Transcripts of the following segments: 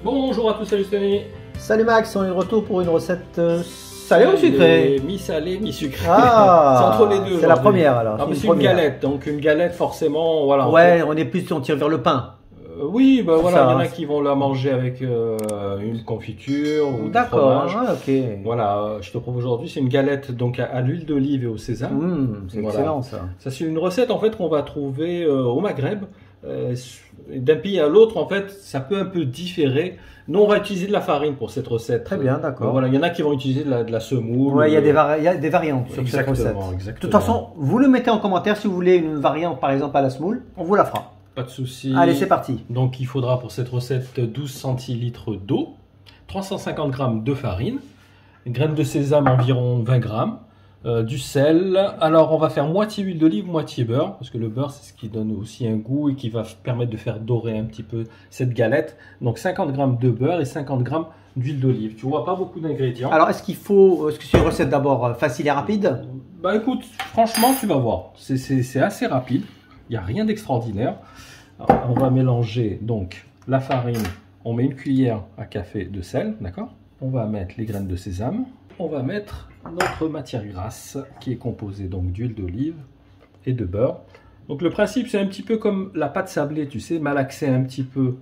Bonjour à tous, salut Stanley. Salut Max, on est de retour pour une recette salée ou sucrée? Mi-salé, mi-sucré. Ah, c'est entre les deux. C'est la première alors. Ah, c'est une galette, donc une galette forcément, voilà. Ouais, on tire vers le pain. Oui, bah voilà, il y en a hein. qui vont la manger avec une confiture ou du D'accord, fromage. ok. Voilà, je te propose aujourd'hui, c'est une galette donc à l'huile d'olive et au sésame. C'est Voilà. excellent ça. Ça c'est une recette en fait qu'on va trouver au Maghreb. D'un pays à l'autre, en fait, ça peut un peu différer. Nous, on va utiliser de la farine pour cette recette. Très bien, d'accord. Voilà, il y en a qui vont utiliser de la semoule. Ouais, il y a des variantes sur cette recette. Exactement. De toute façon, vous le mettez en commentaire si vous voulez une variante, par exemple à la semoule, on vous la fera. Pas de souci. Allez, c'est parti. Donc, il faudra pour cette recette 12 centilitres d'eau, 350 g de farine, graines de sésame environ 20 g, du sel. Alors, on va faire moitié huile d'olive, moitié beurre, parce que le beurre, c'est ce qui donne aussi un goût et qui va permettre de faire dorer un petit peu cette galette. Donc, 50 g de beurre et 50 g d'huile d'olive. Tu vois, pas beaucoup d'ingrédients. Alors, est-ce que c'est une recette d'abord facile et rapide? Bah écoute, franchement, tu vas voir. C'est assez rapide. Il n'y a rien d'extraordinaire. On va mélanger donc la farine. On met une cuillère à café de sel, d'accord? On va mettre les graines de sésame. On va mettre notre matière grasse qui est composée donc d'huile d'olive et de beurre. Donc le principe, c'est un petit peu comme la pâte sablée, tu sais, malaxer un petit peu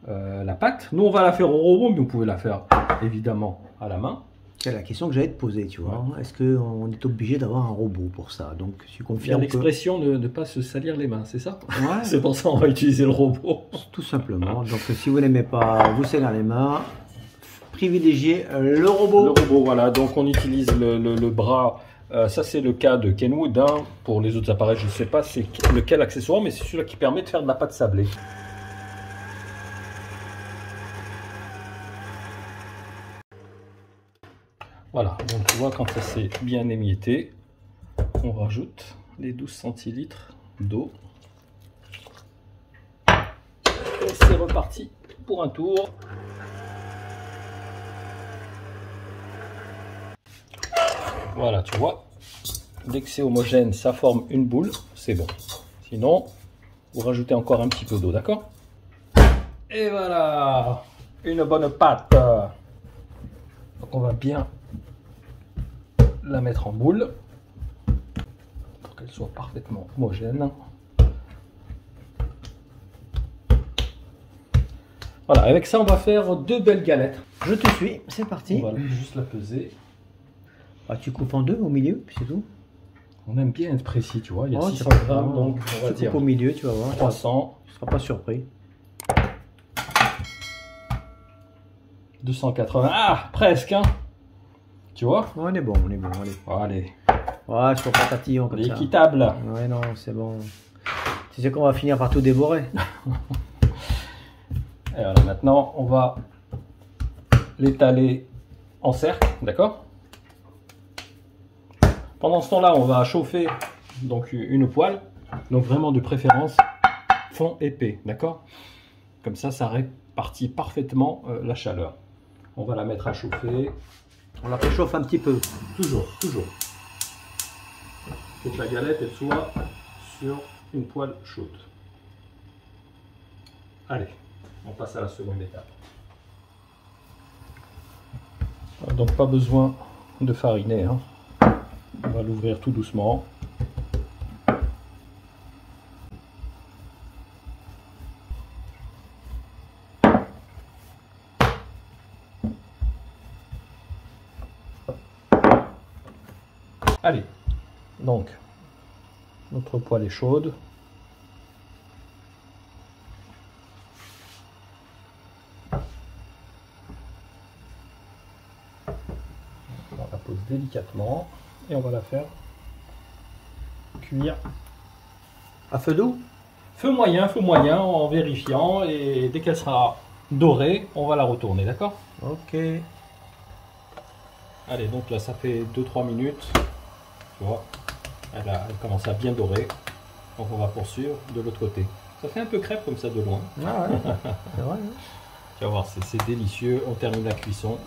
la pâte. Nous, on va la faire au robot, mais vous pouvez la faire évidemment à la main. C'est la question que j'allais te poser, tu vois. Est-ce qu'on est obligé d'avoir un robot pour ça? Donc, tu Il y a confirmes l'expression de ne pas se salir les mains, c'est ça? Ouais. C'est pour ça qu'on va utiliser le robot. Tout simplement. Donc, si vous n'aimez pas vous salir les mains, privilégiez le robot. Le robot, voilà. Donc, on utilise le bras. Ça, c'est le cas de Kenwood. Hein. Pour les autres appareils, je ne sais pas c'est lequel accessoire, mais c'est celui-là qui permet de faire de la pâte sablée. Voilà, donc tu vois, quand ça s'est bien émietté, on rajoute les 12 centilitres d'eau. Et c'est reparti pour un tour. Voilà, tu vois, dès que c'est homogène, ça forme une boule, c'est bon. Sinon, vous rajoutez encore un petit peu d'eau, d'accord? Et voilà, une bonne pâte. Donc on va bien la mettre en boule pour qu'elle soit parfaitement homogène. Voilà, avec ça on va faire deux belles galettes. Je te suis, c'est parti. On va juste la peser. Ah, tu coupes en deux au milieu, puis c'est tout. On aime bien être précis, tu vois, il y a 600 grammes, donc on va tu dire coupes au milieu, tu vas voir. 300. Tu ne seras pas surpris. 280, ah, presque, hein. Tu vois? On est bon, allez. Allez. Ouais, je suis pas tatillon comme ça. Équitable. Ouais, non, c'est bon. Tu sais qu'on va finir par tout dévorer. Et voilà, maintenant, on va l'étaler en cercle, d'accord? Pendant ce temps-là, on va chauffer donc une poêle, donc vraiment de préférence fond épais, d'accord? Comme ça répartit parfaitement la chaleur. On va la mettre à chauffer. On la préchauffe un petit peu. Toujours. Faut que la galette elle soit sur une poêle chaude. Allez, on passe à la seconde étape. Donc pas besoin de fariner, hein. On va l'ouvrir tout doucement. Allez, donc notre poêle est chaude. On la pose délicatement et on va la faire cuire À feu doux? feu moyen en vérifiant, et dès qu'elle sera dorée, on va la retourner, d'accord? Ok. Allez, donc là ça fait 2-3 minutes. Tu vois, elle commence à bien dorer. Donc on va poursuivre de l'autre côté. Ça fait un peu crêpe comme ça de loin. Ah ouais, c'est vrai. Tu vas voir, c'est délicieux. On termine la cuisson.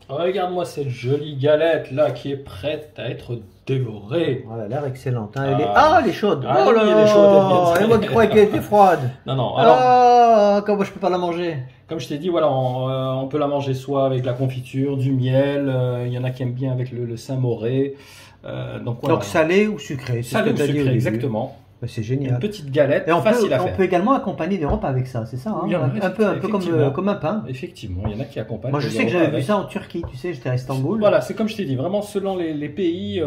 Regarde-moi cette jolie galette là qui est prête à être dévorée. Elle a l'air excellente. Hein. Elle est chaude. Ah, oh oui, là elle est chaude, elle vient de- et moi qui croyais qu'elle était froide. Non, alors, Comment je peux pas la manger? comme je t'ai dit, voilà, on peut la manger soit avec la confiture, du miel, il y en a qui aiment bien avec le Saint-Moré. Donc, voilà. Donc salé ou sucré? C'est ce Salé que ou t'as dit au sucré, début. exactement. Bah, c'est Une génial. petite galette, Et facile à on faire. peut également accompagner des repas avec ça, c'est ça hein? Oui, Un peu effectivement. comme un pain. Effectivement, il y en a qui accompagnent. Moi je les sais que repas j'avais vu avec. ça en Turquie, tu sais, j'étais à Istanbul. Voilà, c'est comme je t'ai dit, vraiment selon les pays,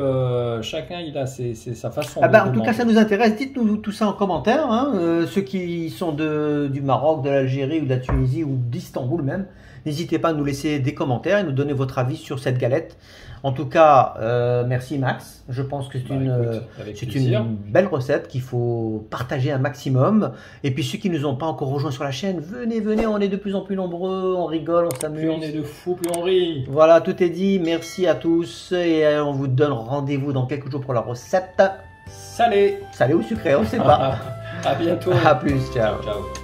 chacun il a sa façon Ah de bah, en tout cas, manger. ça nous intéresse. Dites-nous tout ça en commentaire. Hein. Ceux qui sont du Maroc, de l'Algérie ou de la Tunisie ou d'Istanbul même, n'hésitez pas à nous laisser des commentaires et nous donner votre avis sur cette galette. En tout cas, merci Max. Je pense que Écoute, avec c'est plaisir. une belle recette qu'il faut partager un maximum. Et puis ceux qui ne nous ont pas encore rejoints sur la chaîne, venez, on est de plus en plus nombreux, on rigole, on s'amuse. Plus on est de fous, plus on rit. Voilà, tout est dit. Merci à tous et on vous donne rendez-vous dans quelques jours pour la recette. Salé. Salé ou sucré, on ne sait pas. À bientôt. À plus, ciao. Ciao.